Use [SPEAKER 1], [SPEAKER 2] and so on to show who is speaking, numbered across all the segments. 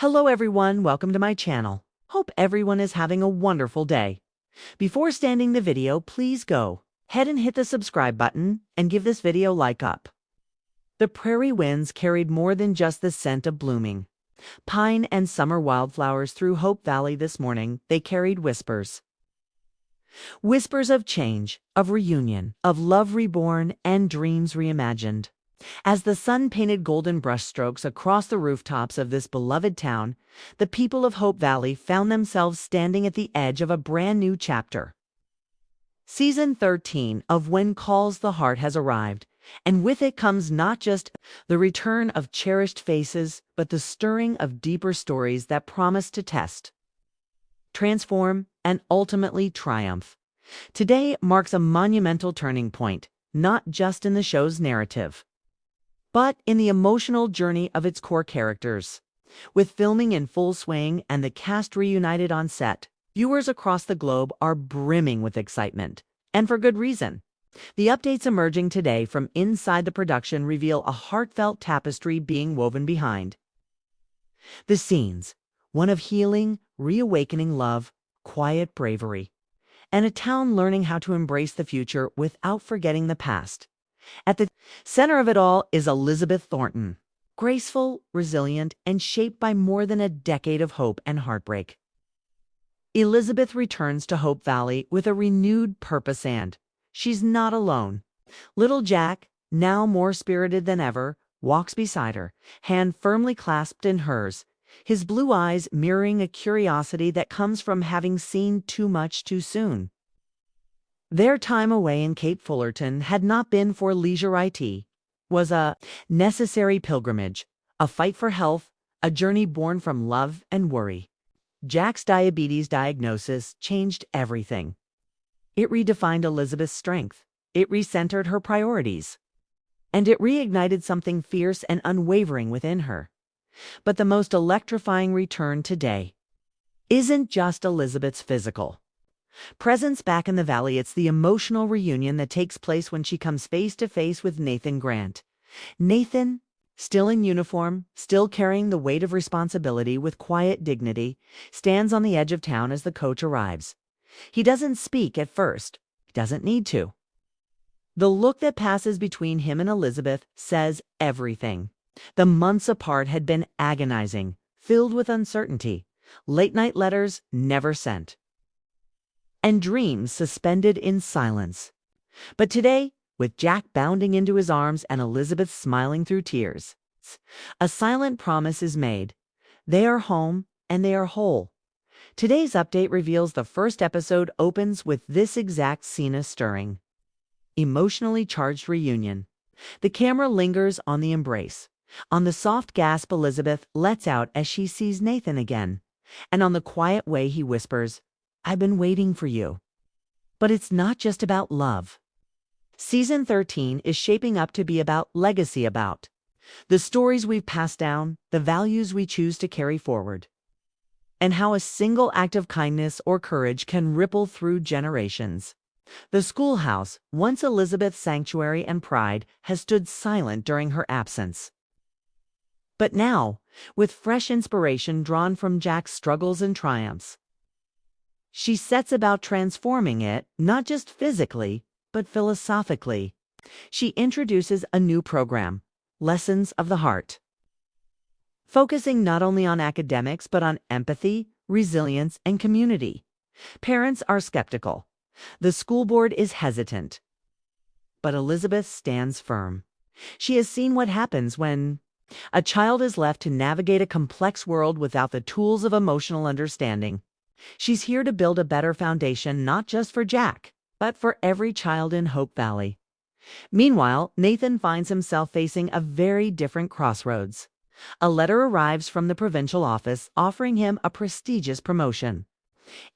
[SPEAKER 1] Hello everyone, welcome to my channel. Hope everyone is having a wonderful day. Before starting the video, please go ahead and hit the subscribe button and give this video a like up. The prairie winds carried more than just the scent of blooming pine and summer wildflowers through Hope Valley this morning. They carried whispers. Whispers of change, of reunion, of love reborn and dreams reimagined. As the sun painted golden brushstrokes across the rooftops of this beloved town, the people of Hope Valley found themselves standing at the edge of a brand new chapter. Season 13 of When Calls the Heart has arrived, and with it comes not just the return of cherished faces, but the stirring of deeper stories that promise to test, transform, and ultimately triumph. Today marks a monumental turning point, not just in the show's narrative, but in the emotional journey of its core characters. With filming in full swing and the cast reunited on set, viewers across the globe are brimming with excitement, and for good reason. The updates emerging today from inside the production reveal a heartfelt tapestry being woven behind the scenes, one of healing, reawakening love, quiet bravery, and a town learning how to embrace the future without forgetting the past. At the center of it all is Elizabeth Thornton, graceful, resilient, and shaped by more than a decade of hope and heartbreak. Elizabeth returns to Hope Valley with a renewed purpose, and she's not alone. Little Jack, now more spirited than ever, walks beside her, hand firmly clasped in hers, his blue eyes mirroring a curiosity that comes from having seen too much too soon. Their time away in Cape Fullerton had not been for leisure. It was a necessary pilgrimage, a fight for health, a journey born from love and worry. Jack's diabetes diagnosis changed everything. It redefined Elizabeth's strength, it recentered her priorities, and it reignited something fierce and unwavering within her. But the most electrifying return today isn't just Elizabeth's physical presence back in the valley, it's the emotional reunion that takes place when she comes face to face with Nathan Grant. Nathan, still in uniform, still carrying the weight of responsibility with quiet dignity, stands on the edge of town as the coach arrives. He doesn't speak at first. He doesn't need to. The look that passes between him and Elizabeth says everything. The months apart had been agonizing, filled with uncertainty, late-night letters never sent, and dreams suspended in silence. But today, with Jack bounding into his arms and Elizabeth smiling through tears, a silent promise is made. They are home and they are whole. Today's update reveals the first episode opens with this exact scene: a stirring, emotionally charged reunion. The camera lingers on the embrace, on the soft gasp Elizabeth lets out as she sees Nathan again, and on the quiet way he whispers, "I've been waiting for you." But it's not just about love. Season 13 is shaping up to be about legacy, about the stories we've passed down, the values we choose to carry forward, and how a single act of kindness or courage can ripple through generations. The schoolhouse, once Elizabeth's sanctuary and pride, has stood silent during her absence. But now, with fresh inspiration drawn from Jack's struggles and triumphs, she sets about transforming it, not just physically, but philosophically. She introduces a new program, Lessons of the Heart, focusing not only on academics but on empathy, resilience, and community. Parents are skeptical. The school board is hesitant. But Elizabeth stands firm. She has seen what happens when a child is left to navigate a complex world without the tools of emotional understanding. She's here to build a better foundation, not just for Jack, but for every child in Hope Valley. Meanwhile, Nathan finds himself facing a very different crossroads. A letter arrives from the provincial office offering him a prestigious promotion.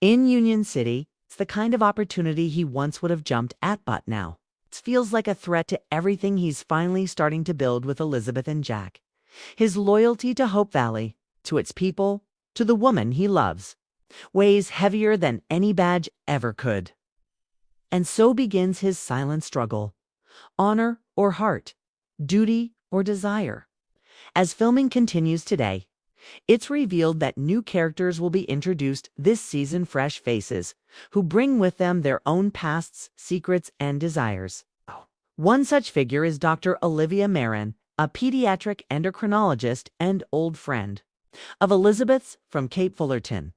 [SPEAKER 1] In Union City, it's the kind of opportunity he once would have jumped at, but now it feels like a threat to everything he's finally starting to build with Elizabeth and Jack. His loyalty to Hope Valley, to its people, to the woman he loves, weighs heavier than any badge ever could. And so begins his silent struggle. Honor or heart, duty or desire. As filming continues today, It's revealed that new characters will be introduced this season, fresh faces, who bring with them their own pasts, secrets, and desires. One such figure is Dr. Olivia Marin, a pediatric endocrinologist and old friend of Elizabeth's from Cape Fullerton.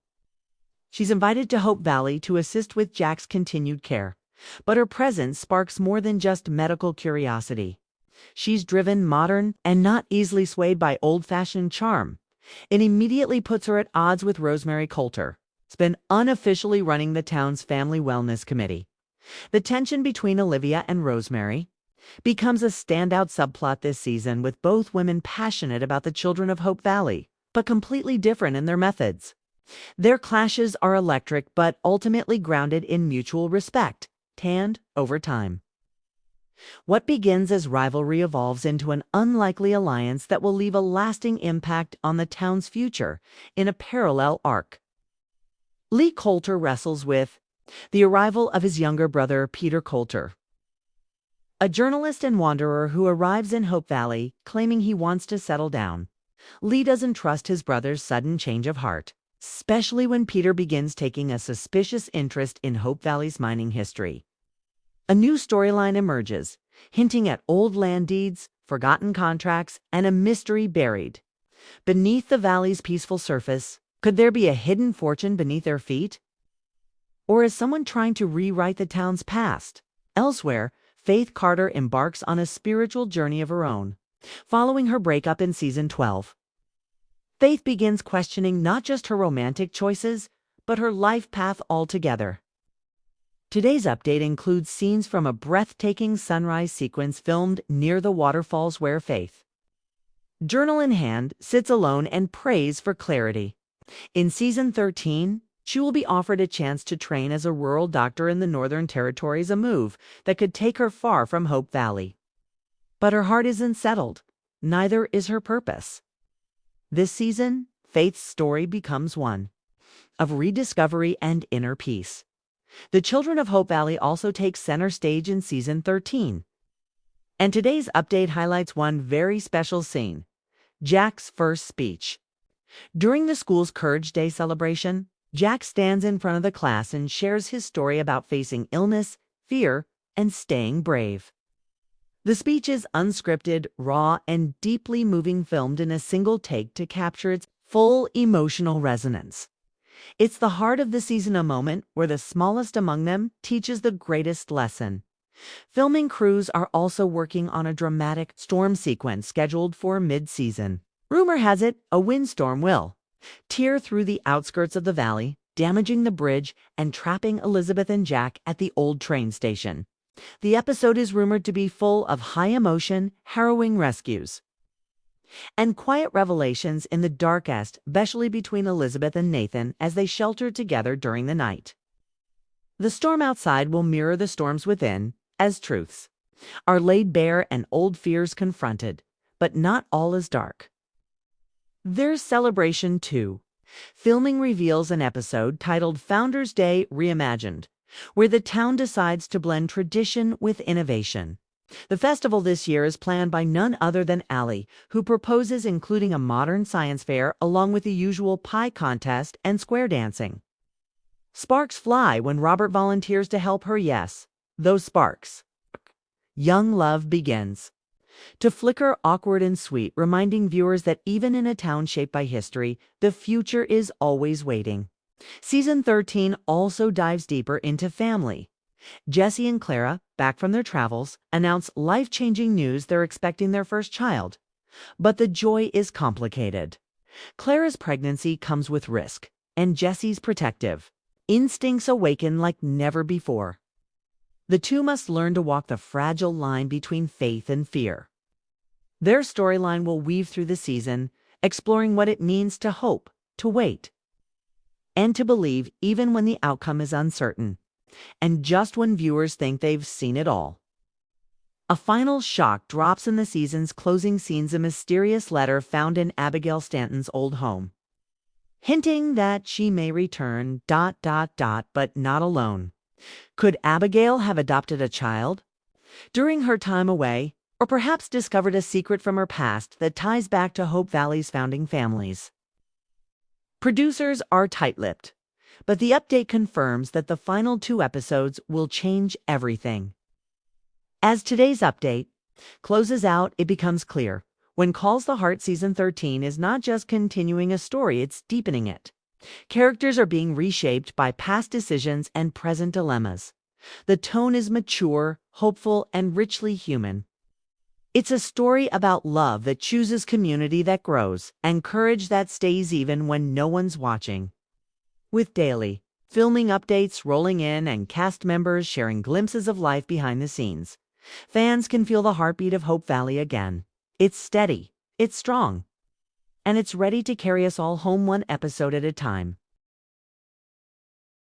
[SPEAKER 1] She's invited to Hope Valley to assist with Jack's continued care, but her presence sparks more than just medical curiosity. She's driven, modern, and not easily swayed by old-fashioned charm. It immediately puts her at odds with Rosemary Coulter, who's been unofficially running the town's family wellness committee. The tension between Olivia and Rosemary becomes a standout subplot this season, with both women passionate about the children of Hope Valley, but completely different in their methods. Their clashes are electric, but ultimately grounded in mutual respect, tanned over time. What begins as rivalry evolves into an unlikely alliance that will leave a lasting impact on the town's future in a parallel arc. Lee Coulter wrestles with the arrival of his younger brother, Peter Coulter, a journalist and wanderer who arrives in Hope Valley claiming he wants to settle down. Lee doesn't trust his brother's sudden change of heart, especially when Peter begins taking a suspicious interest in Hope Valley's mining history. A new storyline emerges, hinting at old land deeds, forgotten contracts, and a mystery buried beneath the valley's peaceful surface. Could there be a hidden fortune beneath their feet? Or is someone trying to rewrite the town's past? Elsewhere, Faith Carter embarks on a spiritual journey of her own. Following her breakup in season 12, Faith begins questioning not just her romantic choices, but her life path altogether. Today's update includes scenes from a breathtaking sunrise sequence filmed near the waterfalls where Faith, journal in hand, sits alone and prays for clarity. In season 13, she will be offered a chance to train as a rural doctor in the Northern Territories, a move that could take her far from Hope Valley. But her heart isn't settled. Neither is her purpose. This season, Faith's story becomes one of rediscovery and inner peace. The children of Hope Valley also take center stage in season 13. And today's update highlights one very special scene: Jack's first speech. During the school's Courage Day celebration, Jack stands in front of the class and shares his story about facing illness, fear, and staying brave. The speech is unscripted, raw, and deeply moving, filmed in a single take to capture its full emotional resonance. It's the heart of the season, a moment where the smallest among them teaches the greatest lesson. Filming crews are also working on a dramatic storm sequence scheduled for mid-season. Rumor has it a windstorm will tear through the outskirts of the valley, damaging the bridge and trapping Elizabeth and Jack at the old train station. The episode is rumored to be full of high emotion, harrowing rescues, and quiet revelations in the darkest, especially between Elizabeth and Nathan as they shelter together during the night. The storm outside will mirror the storms within, as truths are laid bare and old fears confronted, but not all is dark. There's celebration too. Filming reveals an episode titled Founders Day Reimagined, where the town decides to blend tradition with innovation. The festival this year is planned by none other than Allie, who proposes including a modern science fair along with the usual pie contest and square dancing. Sparks fly when Robert volunteers to help her. Yes, those sparks. Young love begins to flicker, awkward and sweet, reminding viewers that even in a town shaped by history, the future is always waiting. Season 13 also dives deeper into family. Jesse and Clara, back from their travels, announce life-changing news: they're expecting their first child. But the joy is complicated. Clara's pregnancy comes with risk, and Jesse's protective instincts awaken like never before. The two must learn to walk the fragile line between faith and fear. Their storyline will weave through the season, exploring what it means to hope, to wait, and to believe even when the outcome is uncertain, and just when viewers think they've seen it all. A final shock drops in the season's closing scenes: a mysterious letter found in Abigail Stanton's old home, hinting that she may return, but not alone. Could Abigail have adopted a child during her time away, or perhaps discovered a secret from her past that ties back to Hope Valley's founding families? Producers are tight-lipped, but the update confirms that the final 2 episodes will change everything. As today's update closes out, it becomes clear. When Calls the Heart Season 13 is not just continuing a story, it's deepening it. Characters are being reshaped by past decisions and present dilemmas. The tone is mature, hopeful, and richly human. It's a story about love that chooses community that grows and courage that stays even when no one's watching. With daily filming updates rolling in and cast members sharing glimpses of life behind the scenes, fans can feel the heartbeat of Hope Valley again. It's steady, it's strong, and it's ready to carry us all home one episode at a time.